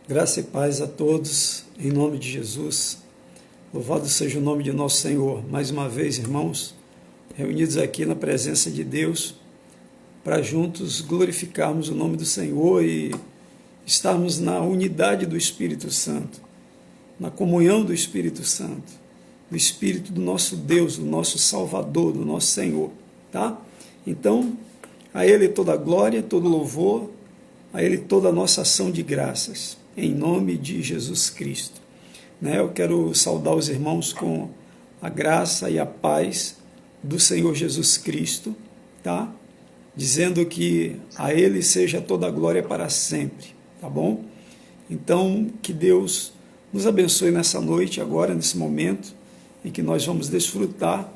Graça e paz a todos, em nome de Jesus. Louvado seja o nome de nosso Senhor. Mais uma vez, irmãos, reunidos aqui na presença de Deus, para juntos glorificarmos o nome do Senhor e estarmos na unidade do Espírito Santo, na comunhão do Espírito Santo, do Espírito do nosso Deus, do nosso Salvador, do nosso Senhor, tá? Então, a Ele toda a glória, todo louvor, a Ele toda a nossa ação de graças, em nome de Jesus Cristo. Eu quero saudar os irmãos com a graça e a paz do Senhor Jesus Cristo, tá? Dizendo que a Ele seja toda a glória para sempre, tá bom? Então, que Deus nos abençoe nessa noite, agora, nesse momento, em que nós vamos desfrutar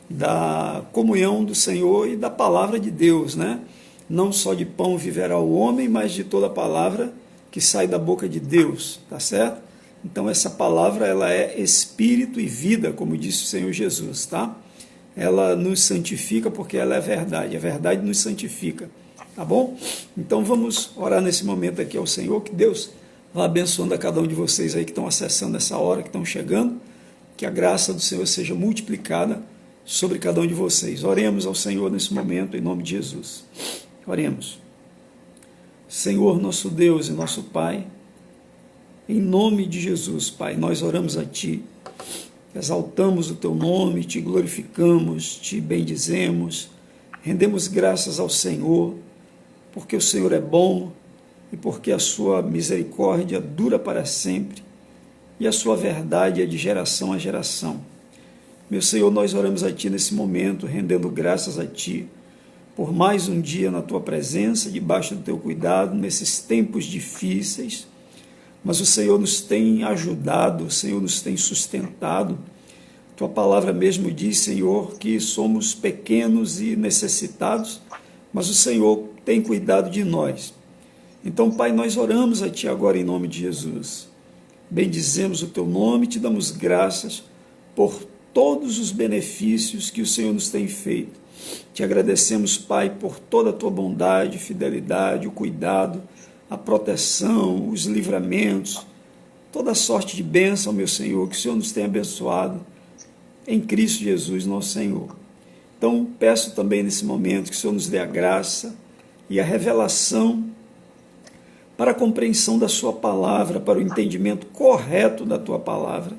da comunhão do Senhor e da palavra de Deus, né? Não só de pão viverá o homem, mas de toda a palavra que sai da boca de Deus, tá certo? Então essa palavra, ela é espírito e vida, como disse o Senhor Jesus, tá? Ela nos santifica porque ela é verdade, a verdade nos santifica, tá bom? Então vamos orar nesse momento aqui ao Senhor, que Deus vá abençoando a cada um de vocês aí que estão acessando essa hora, que estão chegando, que a graça do Senhor seja multiplicada sobre cada um de vocês. Oremos ao Senhor nesse momento, em nome de Jesus. Oremos. Senhor, nosso Deus e nosso Pai, em nome de Jesus, Pai, nós oramos a Ti, exaltamos o Teu nome, Te glorificamos, Te bendizemos, rendemos graças ao Senhor, porque o Senhor é bom e porque a Sua misericórdia dura para sempre e a Sua verdade é de geração a geração. Meu Senhor, nós oramos a Ti nesse momento, rendendo graças a Ti, por mais um dia na Tua presença, debaixo do Teu cuidado, nesses tempos difíceis, mas o Senhor nos tem ajudado, o Senhor nos tem sustentado. Tua palavra mesmo diz, Senhor, que somos pequenos e necessitados, mas o Senhor tem cuidado de nós. Então, Pai, nós oramos a Ti agora em nome de Jesus. Bendizemos o Teu nome, Te damos graças por todos os benefícios que o Senhor nos tem feito. Te agradecemos, Pai, por toda a Tua bondade, fidelidade, o cuidado, a proteção, os livramentos, toda a sorte de bênção, meu Senhor, que o Senhor nos tem abençoado em Cristo Jesus, nosso Senhor. Então, peço também nesse momento que o Senhor nos dê a graça e a revelação para a compreensão da Sua palavra, para o entendimento correto da Tua palavra,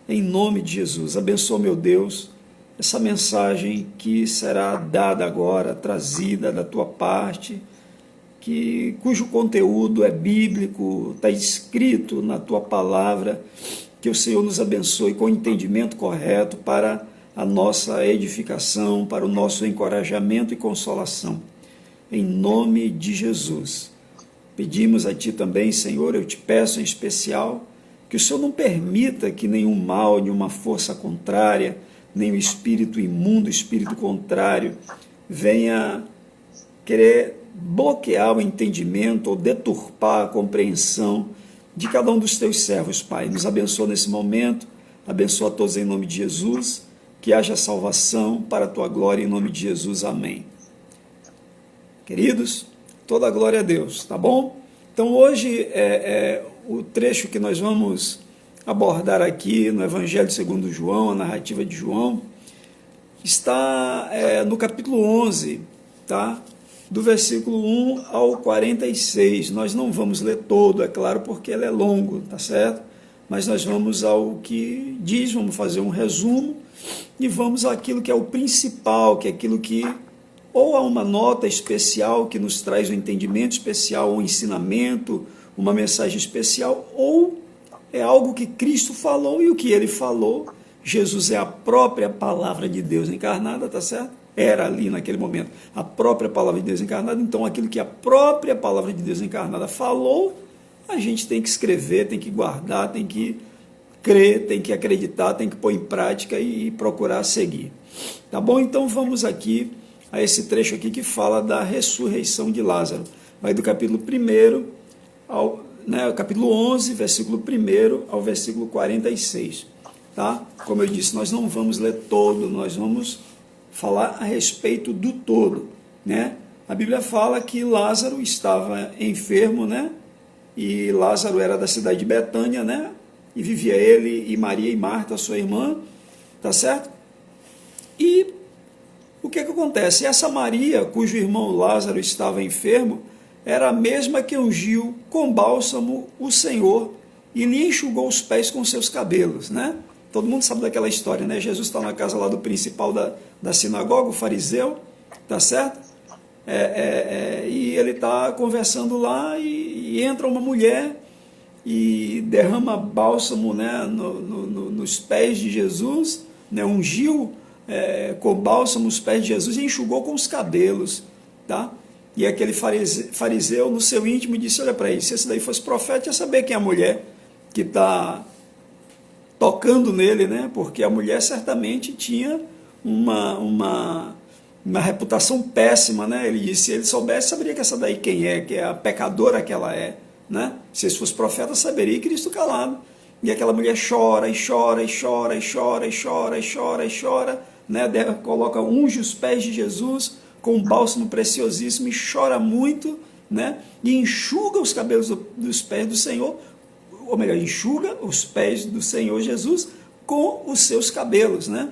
em nome de Jesus. Abençoa, meu Deus, essa mensagem que será dada agora, trazida da Tua parte, cujo conteúdo é bíblico, está escrito na Tua palavra, que o Senhor nos abençoe com o entendimento correto para a nossa edificação, para o nosso encorajamento e consolação. Em nome de Jesus. Pedimos a Ti também, Senhor, eu te peço em especial, que o Senhor não permita que nenhum mal, nenhuma força contrária, nem o espírito imundo, o espírito contrário, venha querer bloquear o entendimento ou deturpar a compreensão de cada um dos Teus servos, Pai. Nos abençoa nesse momento, abençoa a todos em nome de Jesus, que haja salvação para a Tua glória em nome de Jesus, amém. Queridos, toda a glória a Deus, tá bom? Então hoje o trecho que nós vamos abordar aqui no Evangelho segundo João, a narrativa de João, está no capítulo 11, tá? Do versículo 1 ao 46. Nós não vamos ler todo, é claro, porque ele é longo, tá certo? Mas nós vamos ao que diz, vamos fazer um resumo e vamos àquilo que é o principal, que é aquilo que ou há uma nota especial que nos traz um entendimento especial, um ensinamento, uma mensagem especial, ou é algo que Cristo falou, e o que Ele falou, Jesus é a própria palavra de Deus encarnada, tá certo? Era ali naquele momento a própria palavra de Deus encarnada. Então aquilo que a própria palavra de Deus encarnada falou, a gente tem que escrever, tem que guardar, tem que crer, tem que acreditar, tem que pôr em prática e procurar seguir. Tá bom? Então vamos aqui a esse trecho aqui que fala da ressurreição de Lázaro. Vai do capítulo 1 ao capítulo 11, versículo 1 ao versículo 46. Tá? Como eu disse, nós não vamos ler todo, nós vamos falar a respeito do todo, né? A Bíblia fala que Lázaro estava enfermo, né? e Lázaro era da cidade de Betânia, né? E vivia ele e Maria e Marta, sua irmã, tá certo? E o que acontece? Essa Maria, cujo irmão Lázaro estava enfermo, era a mesma que ungiu com bálsamo o Senhor e lhe enxugou os pés com seus cabelos, né? Todo mundo sabe daquela história, né? Jesus está na casa lá do principal da sinagoga, o fariseu, tá certo? E ele está conversando lá e entra uma mulher e derrama bálsamo, né, nos pés de Jesus, né, ungiu com bálsamo os pés de Jesus e enxugou com os cabelos, tá? E aquele fariseu no seu íntimo disse, olha para ele, se esse daí fosse profeta, ia saber quem é a mulher que está tocando nele, né? Porque a mulher certamente tinha uma reputação péssima, né? Ele disse, se ele soubesse, saberia que essa daí quem é, que é a pecadora que ela é, né? Se esse fosse profeta, saberia, e Cristo calado. E aquela mulher chora, e chora, e chora, e chora, e chora, e chora, e chora, né? Unge os pés de Jesus com um bálsamo preciosíssimo e chora muito, né? E enxuga os cabelos dos pés do Senhor, ou melhor, enxuga os pés do Senhor Jesus com os seus cabelos, né?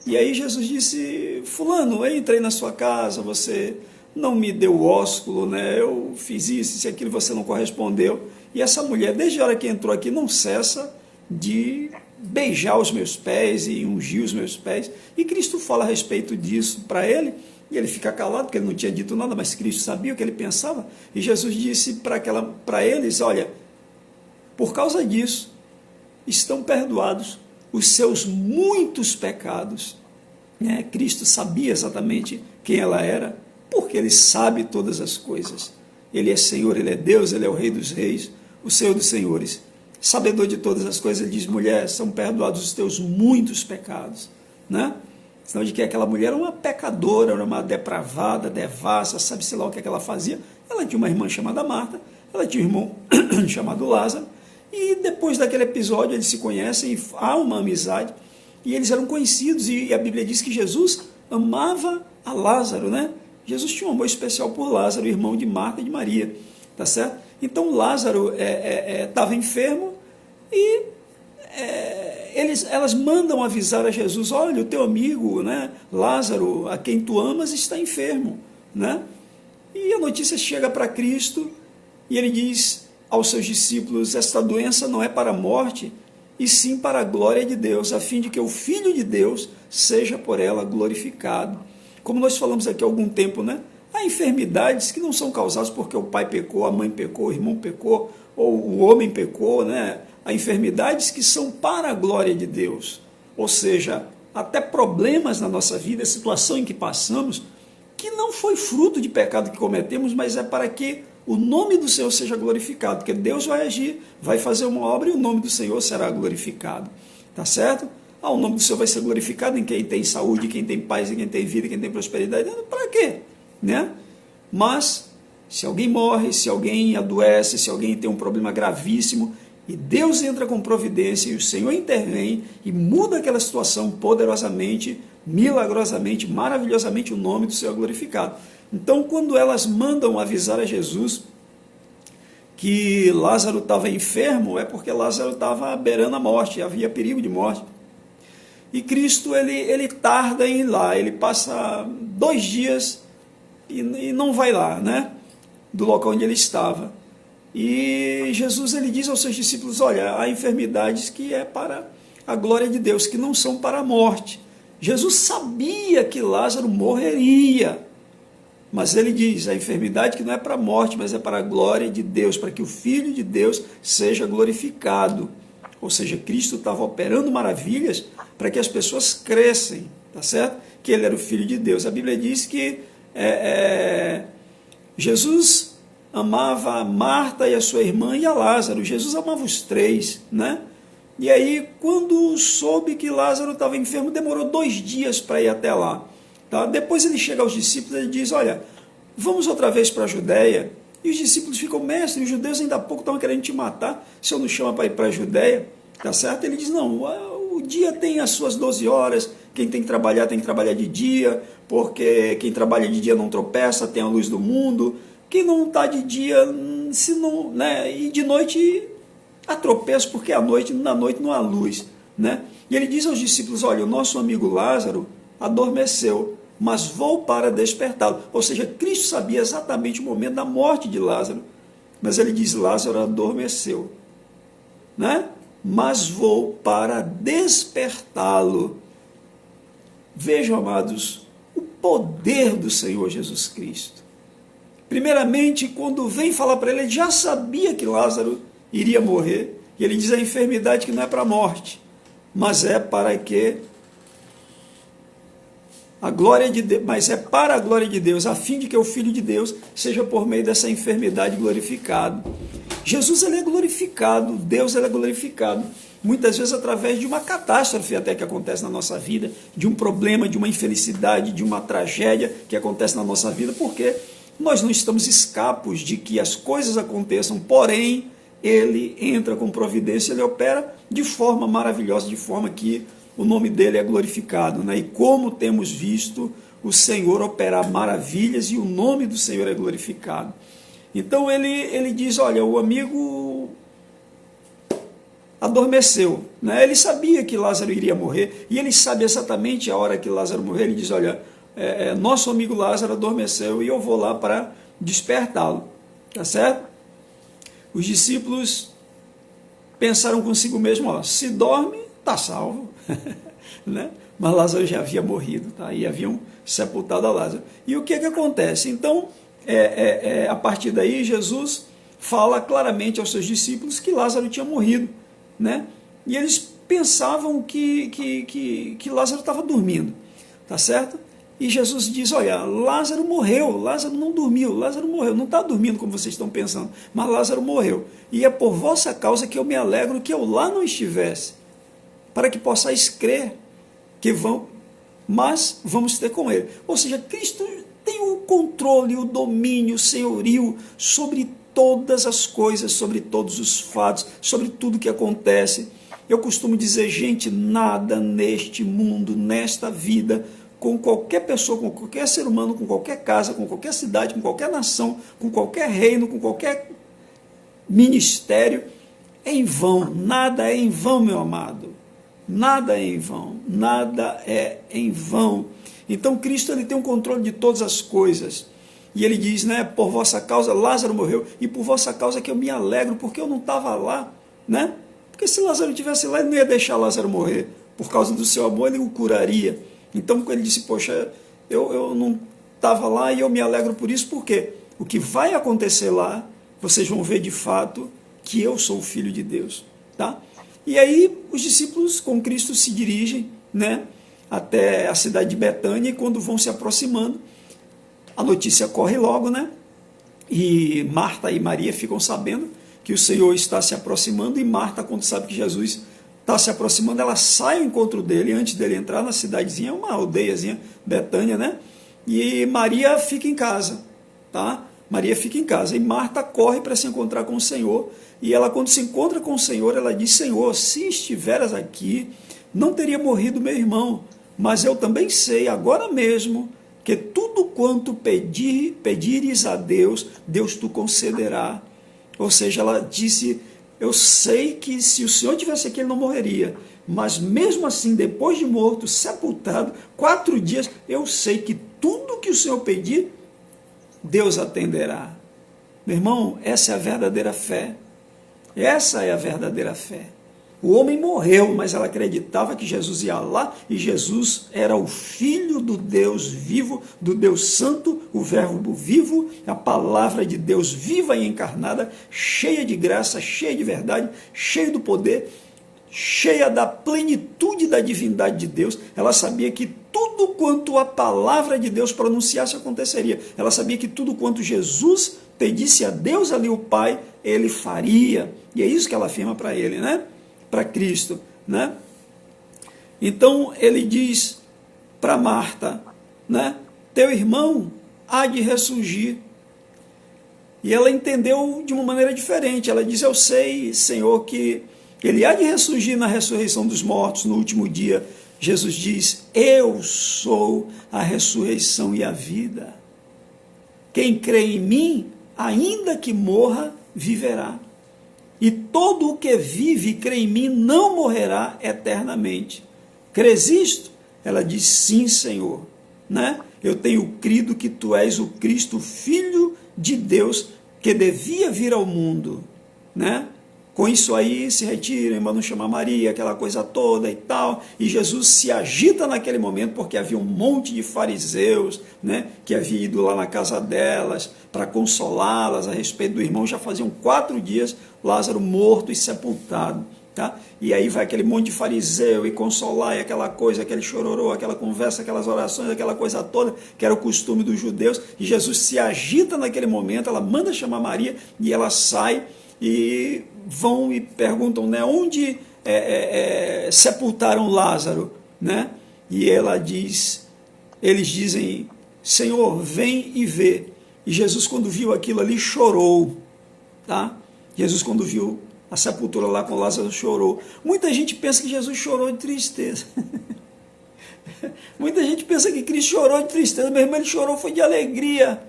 E aí Jesus disse, fulano, eu entrei na sua casa, você não me deu o ósculo, né? Eu fiz isso e aquilo, você não correspondeu. E essa mulher, desde a hora que entrou aqui, não cessa de beijar os meus pés e ungir os meus pés. E Cristo fala a respeito disso para ele, e ele fica calado, porque ele não tinha dito nada, mas Cristo sabia o que ele pensava. E Jesus disse para eles, olha, por causa disso, estão perdoados os seus muitos pecados. Né? Cristo sabia exatamente quem ela era, porque ele sabe todas as coisas. Ele é Senhor, ele é Deus, ele é o Rei dos Reis, o Senhor dos Senhores. Sabedor de todas as coisas, ele diz, mulher, são perdoados os teus muitos pecados. Né? Senão de que aquela mulher era uma pecadora, era uma depravada, devassa, sabe-se lá o que ela fazia. Ela tinha uma irmã chamada Marta, ela tinha um irmão chamado Lázaro, e depois daquele episódio eles se conhecem, há uma amizade, e eles eram conhecidos, e a Bíblia diz que Jesus amava a Lázaro, né? Jesus tinha um amor especial por Lázaro, irmão de Marta e de Maria, tá certo? Então Lázaro estava enfermo e elas mandam avisar a Jesus, olha, o teu amigo, né, Lázaro, a quem tu amas, está enfermo, né? E a notícia chega para Cristo e ele diz aos seus discípulos, esta doença não é para a morte, e sim para a glória de Deus, a fim de que o Filho de Deus seja por ela glorificado. Como nós falamos aqui há algum tempo, né? Há enfermidades que não são causadas porque o pai pecou, a mãe pecou, o irmão pecou, ou o homem pecou, né? Há enfermidades que são para a glória de Deus. Ou seja, até problemas na nossa vida, a situação em que passamos, que não foi fruto de pecado que cometemos, mas é para que o nome do Senhor seja glorificado, porque Deus vai agir, vai fazer uma obra e o nome do Senhor será glorificado. Tá certo? O nome do Senhor vai ser glorificado em quem tem saúde, quem tem paz, em quem tem vida, quem tem prosperidade. Para quê? Né? Mas, se alguém morre, se alguém adoece, se alguém tem um problema gravíssimo, e Deus entra com providência, e o Senhor intervém e muda aquela situação poderosamente, milagrosamente, maravilhosamente, o nome do Senhor é glorificado. Então, quando elas mandam avisar a Jesus que Lázaro estava enfermo, é porque Lázaro estava beirando a morte, havia perigo de morte. E Cristo, ele tarda em ir lá, ele passa 2 dias e não vai lá, né? Do local onde ele estava. E Jesus, ele diz aos seus discípulos, olha, há enfermidades que é para a glória de Deus, que não são para a morte. Jesus sabia que Lázaro morreria, mas ele diz, a enfermidade que não é para a morte, mas é para a glória de Deus, para que o Filho de Deus seja glorificado. Ou seja, Cristo estava operando maravilhas para que as pessoas crescem, tá certo? Que ele era o Filho de Deus. A Bíblia diz que Jesus amava Marta e a sua irmã e a Lázaro. Jesus amava os 3, né? E aí, quando soube que Lázaro estava enfermo, demorou 2 dias para ir até lá. Tá? Depois ele chega aos discípulos e diz, olha, vamos outra vez para a Judéia. E os discípulos ficam, mestre, os judeus ainda há pouco estavam querendo te matar, o Senhor nos chama para ir para a Judéia, tá certo? Ele diz, não, o dia tem as suas 12 horas, quem tem que trabalhar de dia, porque quem trabalha de dia não tropeça, tem a luz do mundo, Quem não está de dia, se não, né, e de noite há tropeço, porque na noite não há luz, né? E ele diz aos discípulos, olha, o nosso amigo Lázaro adormeceu, mas vou para despertá-lo. Ou seja, Cristo sabia exatamente o momento da morte de Lázaro, mas ele diz, Lázaro adormeceu, né? Mas vou para despertá-lo. Vejam, amados, o poder do Senhor Jesus Cristo. Primeiramente, quando vem falar para ele já sabia que Lázaro iria morrer, e ele diz a enfermidade que não é para a morte, mas é para que a glória de Deus, mas é para a glória de Deus, a fim de que o Filho de Deus seja por meio dessa enfermidade glorificado. Jesus ele é glorificado, Deus ele é glorificado, muitas vezes através de uma catástrofe até que acontece na nossa vida, de um problema, de uma infelicidade, de uma tragédia que acontece na nossa vida, porque nós não estamos escapos de que as coisas aconteçam, porém, ele entra com providência, ele opera de forma maravilhosa, de forma que o nome dele é glorificado, né? E como temos visto o Senhor operar maravilhas e o nome do Senhor é glorificado. Então ele diz, olha, o amigo adormeceu, né? Ele sabia que Lázaro iria morrer, e ele sabe exatamente a hora que Lázaro morrer. Ele diz, olha, nosso amigo Lázaro adormeceu e eu vou lá para despertá-lo, tá certo? Os discípulos pensaram consigo mesmo, ó, se dorme, está salvo, né? Mas Lázaro já havia morrido, tá? E haviam sepultado a Lázaro. E o que acontece? Então, a partir daí, Jesus fala claramente aos seus discípulos que Lázaro tinha morrido, né? E eles pensavam que Lázaro estava dormindo, tá certo? E Jesus diz, olha, Lázaro morreu, Lázaro não dormiu, Lázaro morreu, não está dormindo como vocês estão pensando, mas Lázaro morreu. E é por vossa causa que eu me alegro que eu lá não estivesse, para que possais crer que mas vamos ter com ele. Ou seja, Cristo tem o controle, o domínio, o senhorio sobre todas as coisas, sobre todos os fatos, sobre tudo que acontece. Eu costumo dizer, gente, nada neste mundo, nesta vida, com qualquer pessoa, com qualquer ser humano, com qualquer casa, com qualquer cidade, com qualquer nação, com qualquer reino, com qualquer ministério, é em vão. Nada é em vão, meu amado. Nada é em vão. Nada é em vão. Então Cristo ele tem o controle de todas as coisas. E ele diz, né, por vossa causa Lázaro morreu, e por vossa causa que eu me alegro, porque eu não estava lá, né? Porque se Lázaro estivesse lá, ele não ia deixar Lázaro morrer. Por causa do seu amor, ele o curaria. Então ele disse, poxa, eu não estava lá e eu me alegro por isso, porque o que vai acontecer lá, vocês vão ver de fato que eu sou o Filho de Deus, tá? E aí os discípulos com Cristo se dirigem, né, até a cidade de Betânia, e quando vão se aproximando, a notícia corre logo, né? E Marta e Maria ficam sabendo que o Senhor está se aproximando, e Marta, quando sabe que Jesus está se aproximando, ela sai ao encontro dele, antes dele entrar na cidadezinha, uma aldeiazinha, Betânia, né? E Maria fica em casa, tá? Maria fica em casa, e Marta corre para se encontrar com o Senhor, e ela, quando se encontra com o Senhor, ela diz, Senhor, se estiveras aqui, não teria morrido meu irmão, mas eu também sei, agora mesmo, que tudo quanto pedires a Deus, Deus te concederá. Ou seja, ela disse, eu sei que se o Senhor tivesse aqui, ele não morreria, mas mesmo assim, depois de morto, sepultado, 4 dias, eu sei que tudo que o Senhor pedir, Deus atenderá. Meu irmão, essa é a verdadeira fé. Essa é a verdadeira fé. O homem morreu, mas ela acreditava que Jesus ia lá, e Jesus era o Filho do Deus vivo, do Deus Santo, o Verbo vivo, a palavra de Deus viva e encarnada, cheia de graça, cheia de verdade, cheia do poder, cheia da plenitude da divindade de Deus. Ela sabia que tudo quanto a palavra de Deus pronunciasse aconteceria. Ela sabia que tudo quanto Jesus pedisse a Deus ali, o Pai, ele faria. E é isso que ela afirma para ele, né? Para Cristo, né? Então ele diz para Marta, né? Teu irmão há de ressurgir. E ela entendeu de uma maneira diferente. Ela diz, eu sei, Senhor, que ele há de ressurgir na ressurreição dos mortos no último dia. Jesus diz, eu sou a ressurreição e a vida. Quem crê em mim, ainda que morra, viverá. E todo o que vive e crê em mim não morrerá eternamente. Crês isto? Ela diz, sim, Senhor. Né? Eu tenho crido que tu és o Cristo, Filho de Deus, que devia vir ao mundo. Né? Com isso aí se retiram, mas não chama Maria, aquela coisa toda e tal. E Jesus se agita naquele momento, porque havia um monte de fariseus, né, que havia ido lá na casa delas para consolá-las a respeito do irmão. Já faziam 4 dias Lázaro morto e sepultado. Tá? E aí vai aquele monte de fariseu e consolar, e aquela coisa, aquele chororô, aquela conversa, aquelas orações, aquela coisa toda, que era o costume dos judeus. E Jesus se agita naquele momento, ela manda chamar Maria e ela sai e vão e perguntam, né, onde sepultaram Lázaro, né? E ela diz, eles dizem, Senhor, vem e vê. E Jesus, quando viu aquilo ali, chorou, tá? Jesus, quando viu a sepultura lá com Lázaro, chorou. Muita gente pensa que Jesus chorou de tristeza. Muita gente pensa que Cristo chorou de tristeza, meu irmão, ele chorou foi de alegria.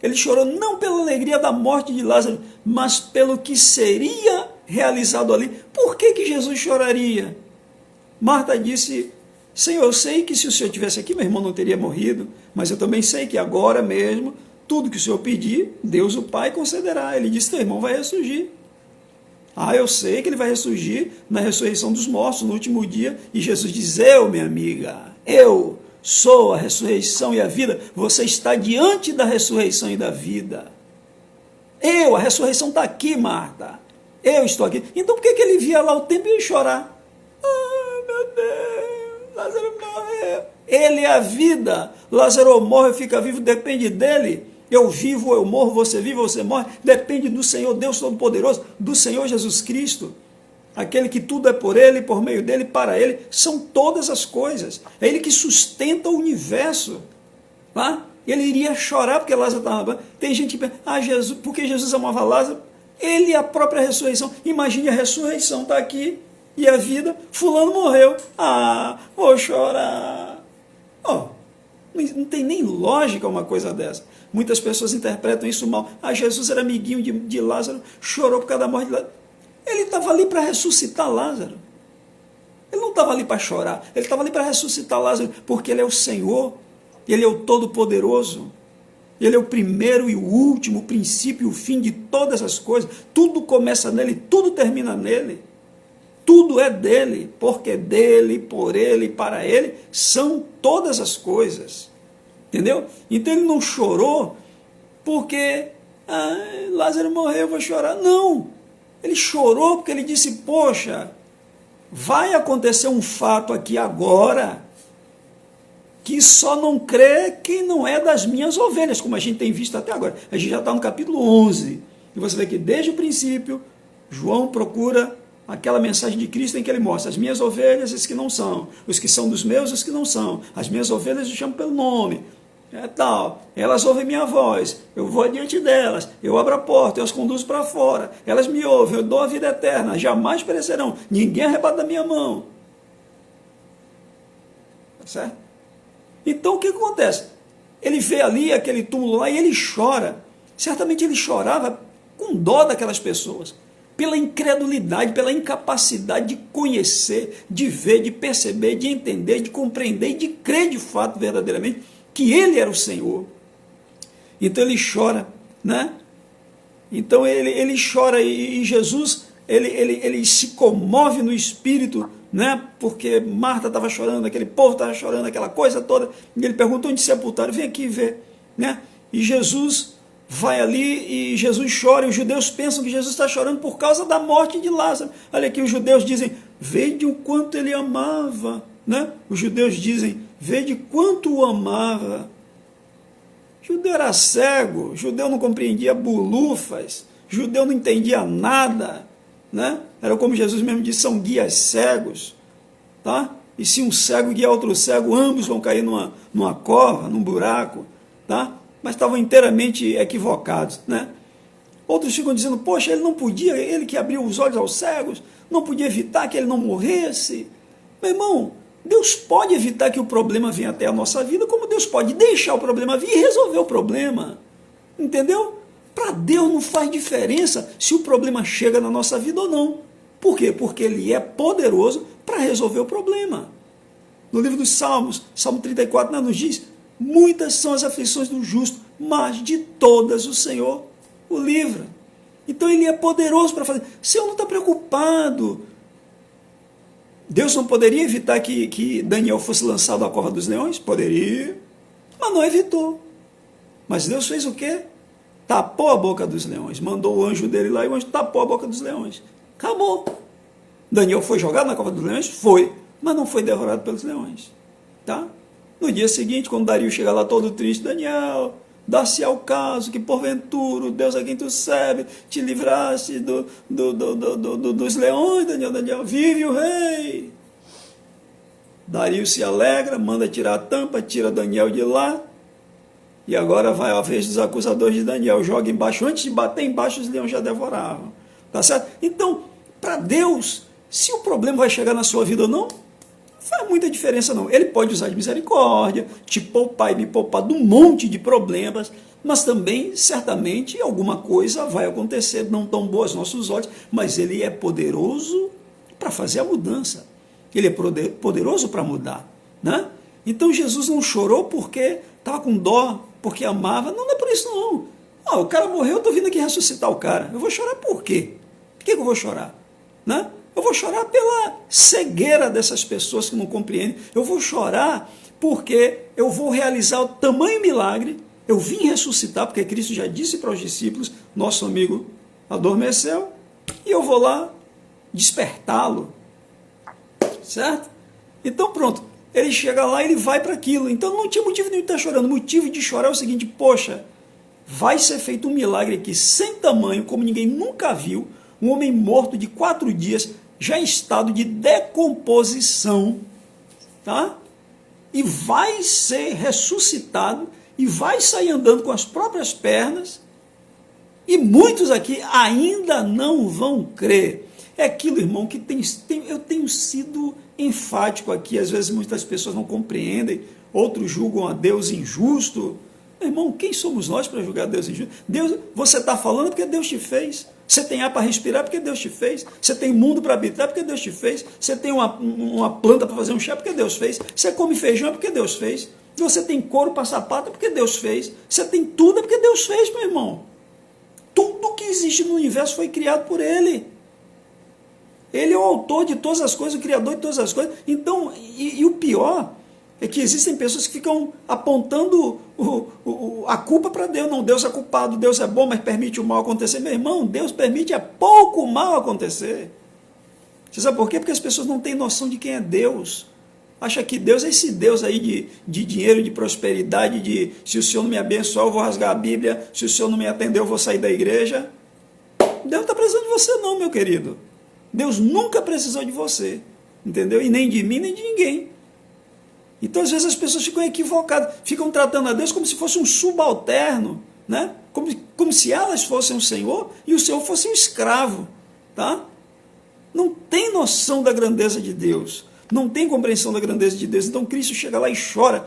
Ele chorou não pela alegria da morte de Lázaro, mas pelo que seria realizado ali. Por que Jesus choraria? Marta disse, Senhor, eu sei que se o Senhor estivesse aqui, meu irmão não teria morrido, mas eu também sei que agora mesmo, tudo que o Senhor pedir, Deus o Pai concederá. Ele disse, teu irmão vai ressurgir. Ah, eu sei que ele vai ressurgir na ressurreição dos mortos, no último dia. E Jesus diz, eu, minha amiga, eu sou a ressurreição e a vida. Você está diante da ressurreição e da vida. A ressurreição está aqui, Marta. Eu estou aqui. Então por que ele via lá o tempo e ia chorar? Ah, meu Deus, Lázaro morreu. Ele é a vida. Lázaro morre, fica vivo, depende dele. Eu vivo, eu morro, você vive, você morre. Depende do Senhor, Deus Todo-Poderoso, do Senhor Jesus Cristo. Aquele que tudo é por Ele, por meio dEle, para Ele, são todas as coisas. É Ele que sustenta o universo. Tá? Ele iria chorar porque Lázaro estava... Tem gente que pensa, Jesus, porque Jesus amava Lázaro? Ele é a própria ressurreição. Imagine a ressurreição, está aqui, e a vida, fulano morreu. Ah, vou chorar. Não tem nem lógica uma coisa dessa. Muitas pessoas interpretam isso mal. Jesus era amiguinho de Lázaro, chorou por causa da morte de Lázaro. Ele estava ali para ressuscitar Lázaro. Ele não estava ali para chorar. Ele estava ali para ressuscitar Lázaro, porque Ele é o Senhor. Ele é o Todo-Poderoso. Ele é o primeiro e o último, o princípio e o fim de todas as coisas. Tudo começa nele, tudo termina nele. Tudo é dele, porque dele, por ele, para ele, são todas as coisas. Entendeu? Então ele não chorou porque Lázaro morreu, eu vou chorar. Não. Ele chorou porque ele disse, poxa, vai acontecer um fato aqui agora que só não crê quem não é das minhas ovelhas, como a gente tem visto até agora. A gente já está no capítulo 11. E você vê que desde o princípio, João procura aquela mensagem de Cristo em que ele mostra as minhas ovelhas e os que não são, os que são dos meus e os que não são. As minhas ovelhas eu chamo pelo nome. Tal, elas ouvem minha voz, eu vou adiante delas, eu abro a porta, eu as conduzo para fora, elas me ouvem, eu dou a vida eterna, jamais perecerão, ninguém arrebata da minha mão. Tá certo? Então o que acontece? Ele vê ali aquele túmulo lá e ele chora. Certamente ele chorava com dó daquelas pessoas, pela incredulidade, pela incapacidade de conhecer, de ver, de perceber, de entender, de compreender e de crer de fato verdadeiramente que ele era o Senhor. Então ele chora, né? Então ele chora e Jesus, ele se comove no espírito, né? Porque Marta estava chorando, aquele povo estava chorando, aquela coisa toda, e ele perguntou onde sepultaram, vem aqui ver, né? E Jesus vai ali e Jesus chora, e os judeus pensam que Jesus está chorando por causa da morte de Lázaro. Olha aqui, os judeus dizem, vede o quanto ele amava, né? Os judeus dizem, vede quanto o amava. Judeu era cego, judeu não compreendia bulufas, judeu não entendia nada, né? Era como Jesus mesmo disse, são guias cegos, tá? E se um cego guiar outro cego, ambos vão cair numa cova, num buraco, tá? Mas estavam inteiramente equivocados, né? Outros ficam dizendo, poxa, ele não podia, ele que abriu os olhos aos cegos, não podia evitar que ele não morresse. Meu irmão, Deus pode evitar que o problema venha até a nossa vida, como Deus pode deixar o problema vir e resolver o problema. Entendeu? Para Deus não faz diferença se o problema chega na nossa vida ou não. Por quê? Porque Ele é poderoso para resolver o problema. No livro dos Salmos, Salmo 34, nos diz: muitas são as aflições do justo, mas de todas o Senhor o livra. Então Ele é poderoso para fazer. Se eu não estou preocupado, Deus não poderia evitar que Daniel fosse lançado à cova dos leões? Poderia, mas não evitou. Mas Deus fez o quê? Tapou a boca dos leões, mandou o anjo dele lá e o anjo tapou a boca dos leões. Acabou. Daniel foi jogado na cova dos leões? Foi, mas não foi devorado pelos leões. Tá? No dia seguinte, quando Dario chega lá todo triste: Daniel, dá-se ao caso que porventura o Deus a quem tu serve te livrasse dos leões. Daniel, vive o rei. Dario se alegra, manda tirar a tampa, tira Daniel de lá. E agora vai a vez dos acusadores de Daniel. Joga embaixo. Antes de bater embaixo, os leões já devoravam. Tá certo? Então, para Deus, se o problema vai chegar na sua vida ou não, não faz muita diferença não. Ele pode usar de misericórdia, te poupar e me poupar de um monte de problemas, mas também, certamente, alguma coisa vai acontecer, não tão boa aos nossos olhos, mas Ele é poderoso para fazer a mudança. Ele é poderoso para mudar, né? Então Jesus não chorou porque estava com dó, porque amava. Não é por isso não. O cara morreu, eu estou vindo aqui ressuscitar o cara. Eu vou chorar por quê? Por que eu vou chorar? Né? Eu vou chorar pela cegueira dessas pessoas que não compreendem. Eu vou chorar porque eu vou realizar o tamanho milagre. Eu vim ressuscitar, porque Cristo já disse para os discípulos: nosso amigo adormeceu, e eu vou lá despertá-lo. Certo? Então pronto. Ele chega lá e ele vai para aquilo. Então não tinha motivo de estar chorando. O motivo de chorar é o seguinte: poxa, vai ser feito um milagre aqui sem tamanho, como ninguém nunca viu. Um homem morto de 4 dias, já em estado de decomposição, tá? E vai ser ressuscitado e vai sair andando com as próprias pernas. E muitos aqui ainda não vão crer. É aquilo, irmão, que eu tenho sido enfático aqui. Às vezes muitas pessoas não compreendem, outros julgam a Deus injusto. Meu irmão, quem somos nós para julgar Deus injusto? Deus, você está falando porque Deus te fez. Você tem ar para respirar porque Deus te fez. Você tem mundo para habitar porque Deus te fez. Você tem uma planta para fazer um chá porque Deus fez. Você come feijão porque Deus fez. Você tem couro para sapato porque Deus fez. Você tem tudo porque Deus fez, meu irmão. Tudo que existe no universo foi criado por Ele. Ele é o autor de todas as coisas, o criador de todas as coisas. Então, e o pior é que existem pessoas que ficam apontando a culpa para Deus. Não, Deus é culpado, Deus é bom, mas permite o mal acontecer. Meu irmão, Deus permite pouco mal acontecer. Você sabe por quê? Porque as pessoas não têm noção de quem é Deus. Acha que Deus é esse Deus aí de dinheiro, de prosperidade, de se o Senhor não me abençoar, eu vou rasgar a Bíblia, se o Senhor não me atender, eu vou sair da igreja. Deus não está precisando de você não, meu querido. Deus nunca precisou de você, entendeu? E nem de mim, nem de ninguém. Então, às vezes, as pessoas ficam equivocadas, ficam tratando a Deus como se fosse um subalterno, né? Como se elas fossem o Senhor e o Senhor fosse um escravo, tá? Não tem noção da grandeza de Deus, não tem compreensão da grandeza de Deus. Então, Cristo chega lá e chora,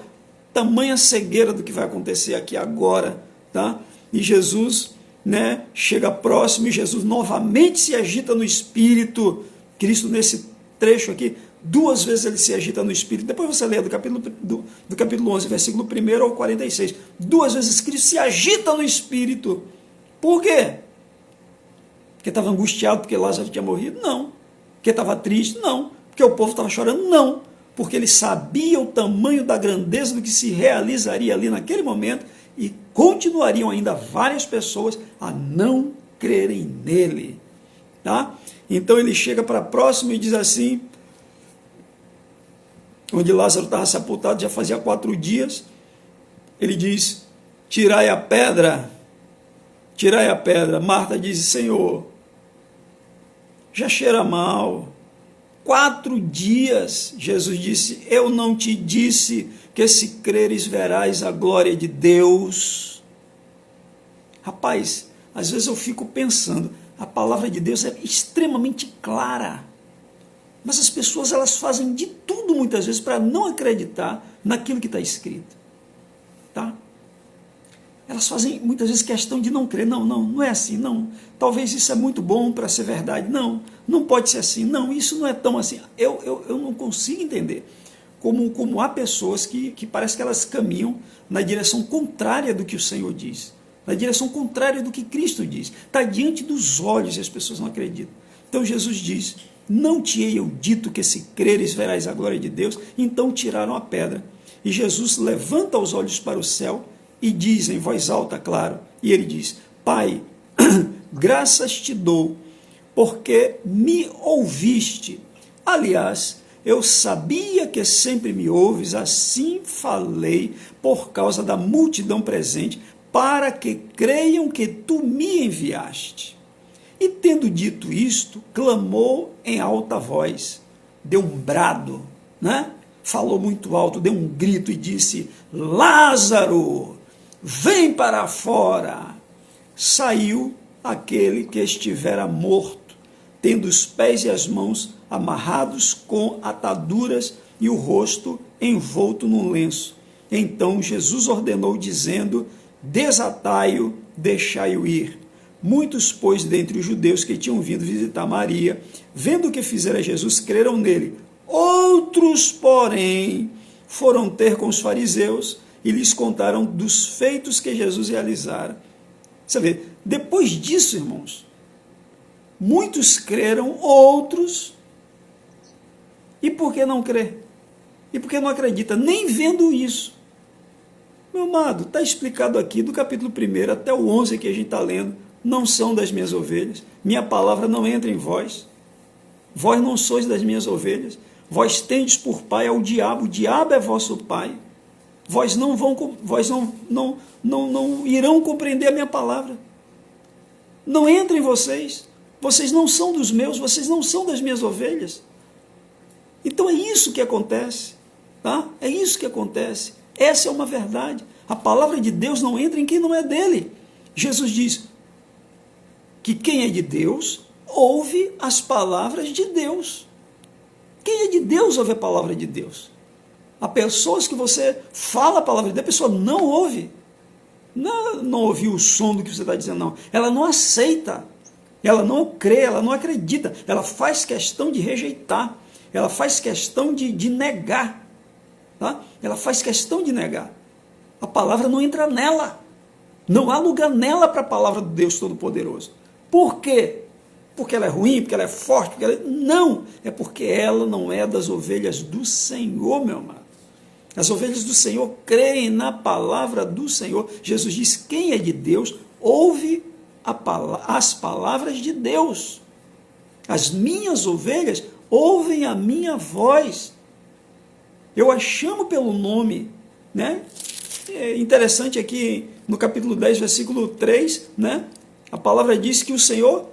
tamanha cegueira do que vai acontecer aqui agora, tá? E Jesus, né, chega próximo e Jesus novamente se agita no Espírito. Cristo, nesse trecho aqui, 2 vezes ele se agita no Espírito. Depois você lê do capítulo 11, versículo 1 ao 46. 2 vezes Cristo se agita no Espírito. Por quê? Porque estava angustiado porque Lázaro tinha morrido? Não. Porque estava triste? Não. Porque o povo estava chorando? Não. Porque ele sabia o tamanho da grandeza do que se realizaria ali naquele momento, e continuariam ainda várias pessoas a não crerem nele. Tá? Então ele chega para próximo e diz assim, onde Lázaro estava sepultado já fazia 4 dias, ele diz: tirai a pedra. Tirai a pedra. Marta diz: Senhor, já cheira mal. 4 dias. Jesus disse: eu não te disse que se creres verás a glória de Deus? Rapaz, às vezes eu fico pensando, a palavra de Deus é extremamente clara, mas as pessoas elas fazem de tudo muitas vezes para não acreditar naquilo que está escrito. Tá? elas fazem muitas vezes questão de não crer. Não é assim, não. Talvez isso é muito bom para ser verdade. Não pode ser assim. Não, isso não é tão assim. Eu não consigo entender como há pessoas que parece que elas caminham na direção contrária do que o Senhor diz, na direção contrária do que Cristo diz. Está diante dos olhos e as pessoas não acreditam. Então Jesus diz: não te hei eu dito que se creres verás a glória de Deus? Então tiraram a pedra. E Jesus levanta os olhos para o céu e diz em voz alta, claro, e ele diz: Pai, graças te dou, porque me ouviste. Aliás, eu sabia que sempre me ouves, assim falei por causa da multidão presente, para que creiam que tu me enviaste. E tendo dito isto, clamou em alta voz, deu um brado, né? Falou muito alto, deu um grito e disse: Lázaro, vem para fora. Saiu aquele que estivera morto, tendo os pés e as mãos amarrados com ataduras e o rosto envolto num lenço. Então Jesus ordenou, dizendo: desatai-o, deixai-o ir. Muitos, pois, dentre os judeus que tinham vindo visitar Maria, vendo o que fizera Jesus, creram nele. Outros, porém, foram ter com os fariseus e lhes contaram dos feitos que Jesus realizara. Você vê, depois disso, irmãos, muitos creram, outros, e por que não crer? E por que não acredita? Nem vendo isso. Meu amado, está explicado aqui do capítulo 1 até o 11 que a gente está lendo. Não são das minhas ovelhas, minha palavra não entra em vós. Vós não sois das minhas ovelhas. Vós tendes por pai ao diabo, o diabo é vosso pai. Vós não irão compreender a minha palavra. Não entra em vocês. Vocês não são dos meus, vocês não são das minhas ovelhas. Então é isso que acontece, tá? É isso que acontece. Essa é uma verdade. A palavra de Deus não entra em quem não é dele. Jesus diz que quem é de Deus ouve as palavras de Deus. Quem é de Deus ouve a palavra de Deus. Há pessoas que você fala a palavra de Deus, a pessoa não ouve. Não ouviu o som do que você está dizendo, não. Ela não aceita, ela não crê, ela não acredita, ela faz questão de rejeitar, ela faz questão de negar. Tá? Ela faz questão de negar. A palavra não entra nela. Não há lugar nela para a palavra de Deus Todo-Poderoso. Por quê? Porque ela é ruim, porque ela é forte, porque ela... Não, é porque ela não é das ovelhas do Senhor, meu amado. As ovelhas do Senhor creem na palavra do Senhor. Jesus diz: quem é de Deus ouve as palavras de Deus. As minhas ovelhas ouvem a minha voz. Eu as chamo pelo nome, né? É interessante aqui no capítulo 10, versículo 3, né? A palavra diz que o Senhor,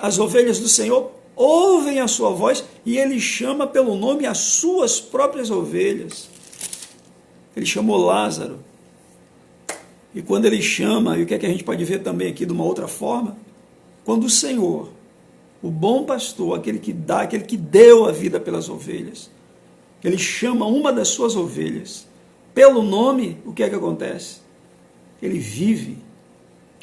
as ovelhas do Senhor ouvem a sua voz e ele chama pelo nome as suas próprias ovelhas. Ele chamou Lázaro. E quando ele chama, e o que é que a gente pode ver também aqui de uma outra forma? Quando o Senhor, o bom pastor, aquele que dá, aquele que deu a vida pelas ovelhas, ele chama uma das suas ovelhas pelo nome, o que é que acontece? Ele vive.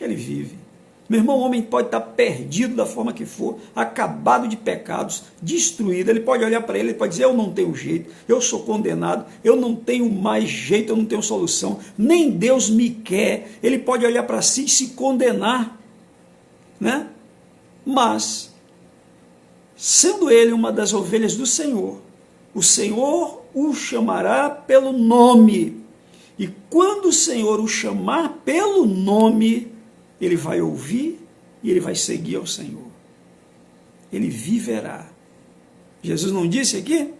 Ele vive. Meu irmão, o homem pode estar perdido da forma que for, acabado de pecados, destruído. Ele pode olhar para ele e pode dizer: eu não tenho jeito, eu sou condenado, eu não tenho mais jeito, eu não tenho solução, nem Deus me quer. Ele pode olhar para si e se condenar, né? Mas, sendo ele uma das ovelhas do Senhor, o Senhor o chamará pelo nome. E quando o Senhor o chamar pelo nome, ele vai ouvir e ele vai seguir ao Senhor. Ele viverá. Jesus não disse aqui,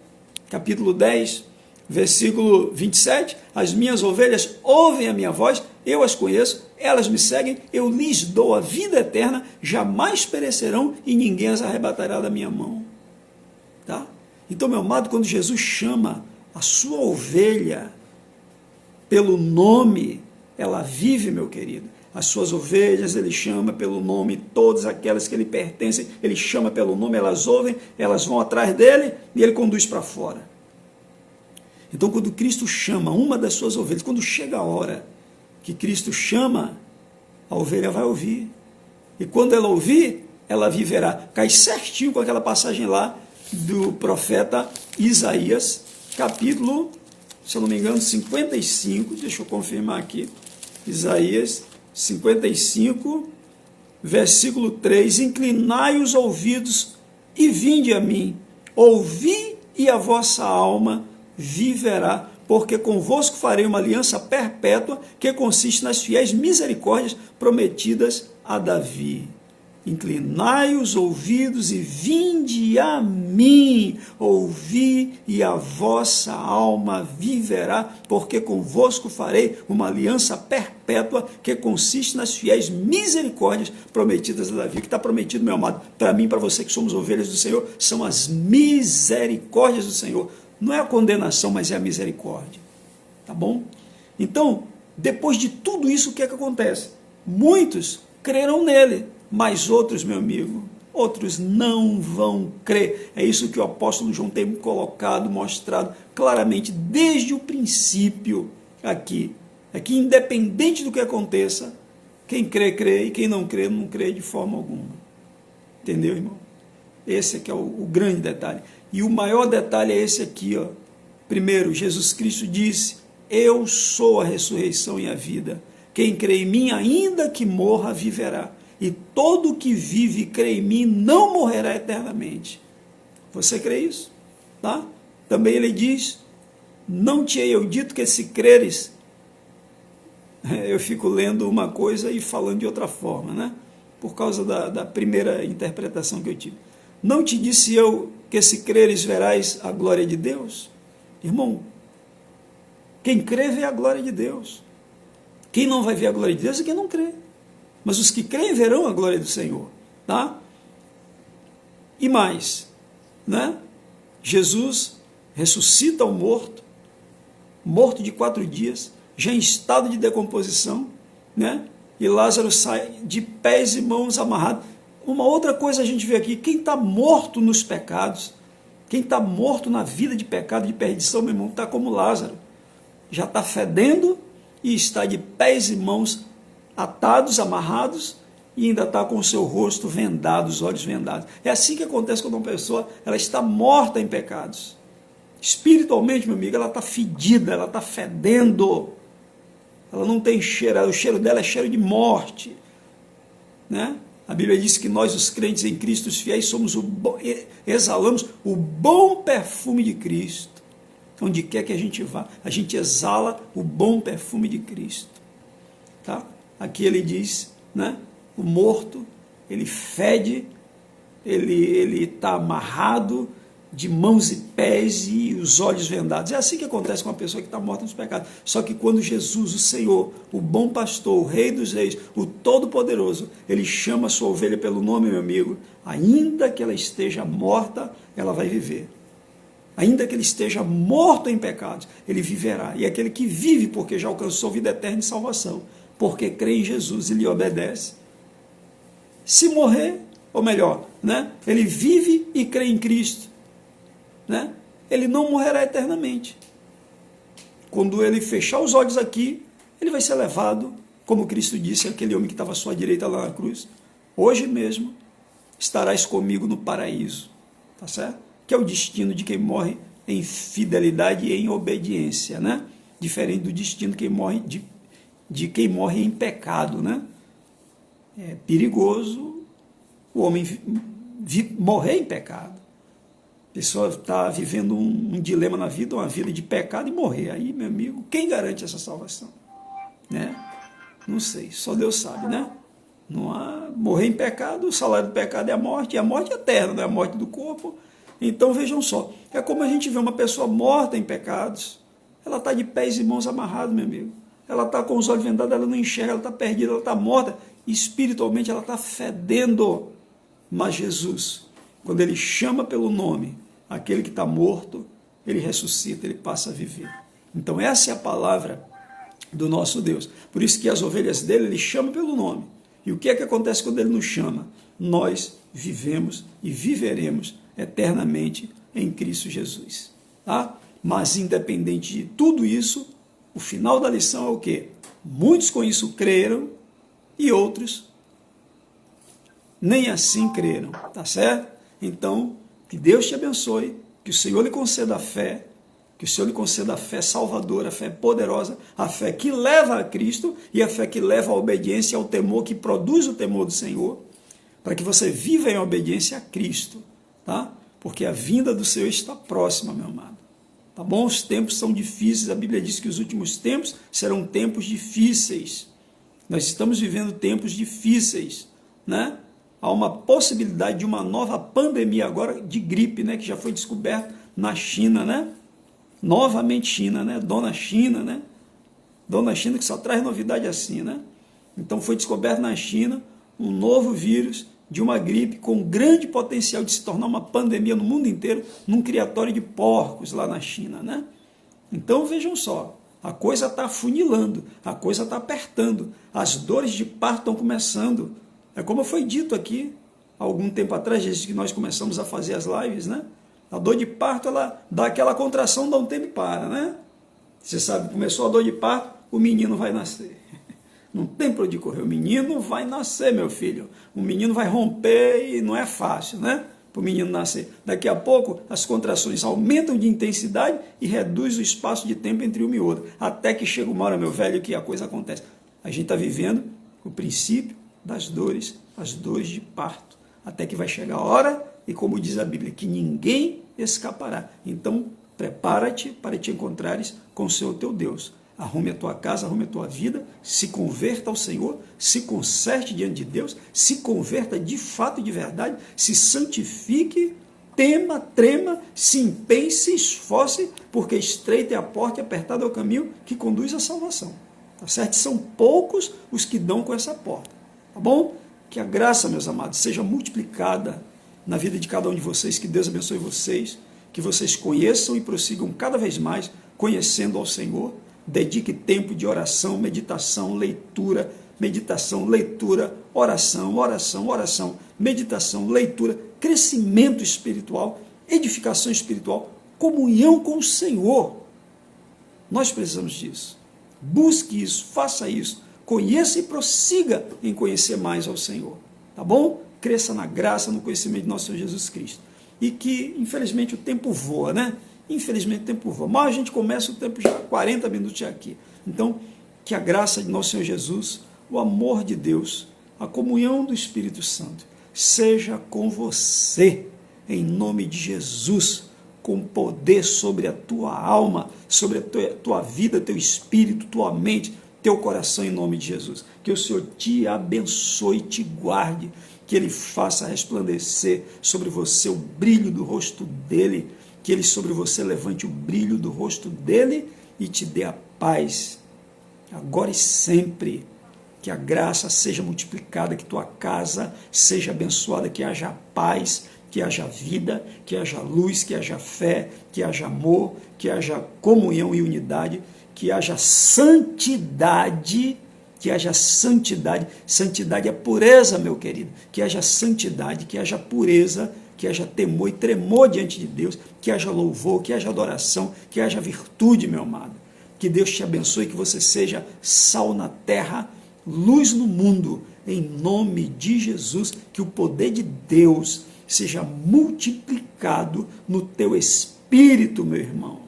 capítulo 10, versículo 27, as minhas ovelhas ouvem a minha voz, eu as conheço, elas me seguem, eu lhes dou a vida eterna, jamais perecerão e ninguém as arrebatará da minha mão. Tá? Então, meu amado, quando Jesus chama a sua ovelha pelo nome, ela vive, meu querido. As suas ovelhas, ele chama pelo nome, todas aquelas que ele pertence, ele chama pelo nome, elas ouvem, elas vão atrás dele e ele conduz para fora. Então, quando Cristo chama uma das suas ovelhas, quando chega a hora que Cristo chama, a ovelha vai ouvir. E quando ela ouvir, ela viverá. Cai certinho com aquela passagem lá do profeta Isaías, capítulo, se eu não me engano, 55, deixa eu confirmar aqui, Isaías 55, versículo 3, inclinai os ouvidos e vinde a mim, ouvi e a vossa alma viverá, porque convosco farei uma aliança perpétua que consiste nas fiéis misericórdias prometidas a Davi. Inclinai os ouvidos e vinde a mim, ouvi e a vossa alma viverá, porque convosco farei uma aliança perpétua que consiste nas fiéis misericórdias prometidas a Davi. O que está prometido, meu amado, para mim e para você que somos ovelhas do Senhor, são as misericórdias do Senhor. Não é a condenação, mas é a misericórdia. Tá bom? Então, depois de tudo isso, o que é que acontece? Muitos crerão nele, mas outros, meu amigo, outros não vão crer. É isso que o apóstolo João tem colocado, mostrado claramente desde o princípio aqui. É que independente do que aconteça, quem crê, crê, e quem não crê, não crê de forma alguma. Entendeu, irmão? Esse aqui é o grande detalhe. E o maior detalhe é esse aqui, ó. Primeiro, Jesus Cristo disse: eu sou a ressurreição e a vida. Quem crê em mim, ainda que morra, viverá. E todo que vive e crê em mim não morrerá eternamente. Você crê isso? Tá? Também ele diz: não te hei eu dito que se creres... Eu fico lendo uma coisa e falando de outra forma, né? Por causa da primeira interpretação que eu tive. Não te disse eu que se creres verás a glória de Deus? Irmão, quem crê vê a glória de Deus. Quem não vai ver a glória de Deus é quem não crê. Mas os que creem verão a glória do Senhor. Tá? E mais, né? Jesus ressuscita o morto de 4 dias, já em estado de decomposição, né? E Lázaro sai de pés e mãos amarrados. Uma outra coisa a gente vê aqui: quem está morto nos pecados, quem está morto na vida de pecado, de perdição, meu irmão, está como Lázaro, já está fedendo e está de pés e mãos atados, amarrados, e ainda está com o seu rosto vendado, os olhos vendados. É assim que acontece quando uma pessoa ela está morta em pecados. Espiritualmente, meu amigo, ela está fedida, ela está fedendo, ela não tem cheiro, o cheiro dela é cheiro de morte, né? A Bíblia diz que nós, os crentes em Cristo, os fiéis, exalamos o bom perfume de Cristo. Onde quer que a gente vá, a gente exala o bom perfume de Cristo. Tá? Aqui ele diz, né? O morto, ele fede, ele está amarrado de mãos e pés e os olhos vendados. É assim que acontece com uma pessoa que está morta nos pecados. Só que quando Jesus, o Senhor, o bom pastor, o Rei dos Reis, o Todo-Poderoso, ele chama a sua ovelha pelo nome, meu amigo, ainda que ela esteja morta, ela vai viver. Ainda que ele esteja morto em pecados, ele viverá. E aquele que vive porque já alcançou vida eterna e salvação, porque crê em Jesus e lhe obedece, se morrer, ou melhor, né, ele vive e crê em Cristo, né, ele não morrerá eternamente. Quando ele fechar os olhos aqui, ele vai ser levado, como Cristo disse àquele homem que estava à sua direita lá na cruz: hoje mesmo estarás comigo no paraíso. Tá certo? Que é o destino de quem morre em fidelidade e em obediência, né? Diferente do destino de quem morre, de quem morre em pecado, né? É perigoso o homem morrer em pecado. A pessoa está vivendo um dilema na vida, uma vida de pecado, e morrer. Aí, meu amigo, quem garante essa salvação? Né? Não sei, só Deus sabe, né? Não há, morrer em pecado, o salário do pecado é a morte, e a morte é eterna, não é a morte do corpo. Então vejam só, é como a gente vê uma pessoa morta em pecados, ela está de pés e mãos amarrados, meu amigo. Ela está com os olhos vendados, ela não enxerga, ela está perdida, ela está morta. Espiritualmente ela está fedendo. Mas Jesus, quando ele chama pelo nome aquele que está morto, ele ressuscita, ele passa a viver. Então essa é a palavra do nosso Deus. Por isso que as ovelhas dele, ele chama pelo nome. E o que é que acontece quando ele nos chama? Nós vivemos e viveremos eternamente em Cristo Jesus. Tá? Mas independente de tudo isso, o final da lição é o quê? Muitos com isso creram e outros nem assim creram, tá certo? Então, que Deus te abençoe, que o Senhor lhe conceda a fé, que o Senhor lhe conceda a fé salvadora, a fé poderosa, a fé que leva a Cristo e a fé que leva à obediência, ao temor, que produz o temor do Senhor, para que você viva em obediência a Cristo, tá? Porque a vinda do Senhor está próxima, meu amado. Tá bom? Os tempos são difíceis, a Bíblia diz que os últimos tempos serão tempos difíceis. Nós estamos vivendo tempos difíceis, né? Há uma possibilidade de uma nova pandemia agora de gripe, né? Que já foi descoberta na China, né? Novamente China, né? Dona China, né? Dona China que só traz novidade assim, né? Então foi descoberto na China um novo vírus de uma gripe com grande potencial de se tornar uma pandemia no mundo inteiro, num criatório de porcos lá na China, né? Então vejam só, a coisa está afunilando, a coisa está apertando, as dores de parto estão começando. É como foi dito aqui, há algum tempo atrás, desde que nós começamos a fazer as lives, né? A dor de parto, ela dá aquela contração, dá um tempo e para, né? Você sabe, começou a dor de parto, o menino vai nascer. Não tem para onde correr, o menino vai nascer, meu filho. O menino vai romper e não é fácil, né? Para o menino nascer. Daqui a pouco, as contrações aumentam de intensidade e reduz o espaço de tempo entre uma e outra. Até que chega uma hora, meu velho, que a coisa acontece. A gente está vivendo o princípio das dores, as dores de parto. Até que vai chegar a hora, e como diz a Bíblia, que ninguém escapará. Então, prepara-te para te encontrares com o Senhor teu Deus. Arrume a tua casa, arrume a tua vida, se converta ao Senhor, se conserte diante de Deus, se converta de fato e de verdade, se santifique, tema, trema, se empenhe, se esforce, porque estreita é a porta e apertado é o caminho que conduz à salvação. Tá certo? São poucos os que dão com essa porta. Tá bom? Que a graça, meus amados, seja multiplicada na vida de cada um de vocês, que Deus abençoe vocês, que vocês conheçam e prossigam cada vez mais conhecendo ao Senhor. Dedique tempo de oração, meditação, leitura, oração, meditação, leitura, crescimento espiritual, edificação espiritual, comunhão com o Senhor. Nós precisamos disso. Busque isso, faça isso, conheça e prossiga em conhecer mais ao Senhor. Tá bom? Cresça na graça, no conhecimento de nosso Senhor Jesus Cristo. E que, infelizmente, o tempo voa, né? Infelizmente o tempo voa. Mas a gente começa o tempo já 40 minutos já aqui. Então, que a graça de nosso Senhor Jesus, o amor de Deus, a comunhão do Espírito Santo, seja com você, em nome de Jesus, com poder sobre a tua alma, sobre a tua vida, teu espírito, tua mente, teu coração, em nome de Jesus. Que o Senhor te abençoe, te guarde, que Ele faça resplandecer sobre você o brilho do rosto dEle, que Ele sobre você levante o brilho do rosto dEle e te dê a paz, agora e sempre. Que a graça seja multiplicada, que tua casa seja abençoada, que haja paz, que haja vida, que haja luz, que haja fé, que haja amor, que haja comunhão e unidade, que haja santidade, santidade é pureza, meu querido, que haja santidade, que haja pureza, que haja temor e tremor diante de Deus, que haja louvor, que haja adoração, que haja virtude, meu amado. Que Deus te abençoe, que você seja sal na terra, luz no mundo, em nome de Jesus, que o poder de Deus seja multiplicado no teu espírito, meu irmão.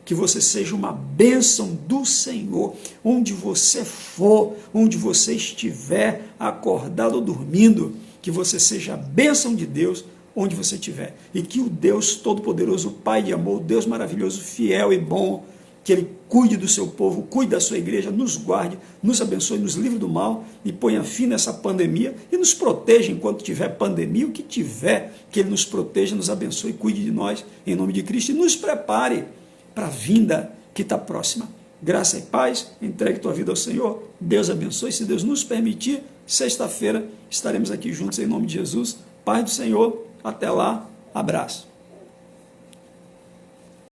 Que você seja uma bênção do Senhor, onde você for, onde você estiver, acordado ou dormindo, que você seja a bênção de Deus, onde você estiver. E que o Deus Todo-Poderoso, Pai de amor, Deus maravilhoso, fiel e bom, que Ele cuide do seu povo, cuide da sua igreja, nos guarde, nos abençoe, nos livre do mal e ponha fim nessa pandemia e nos proteja enquanto tiver pandemia, o que tiver, que Ele nos proteja, nos abençoe, cuide de nós, em nome de Cristo, e nos prepare para a vinda que está próxima. Graça e paz, entregue tua vida ao Senhor, Deus abençoe, se Deus nos permitir, sexta-feira estaremos aqui juntos em nome de Jesus, paz do Senhor, até lá, abraço.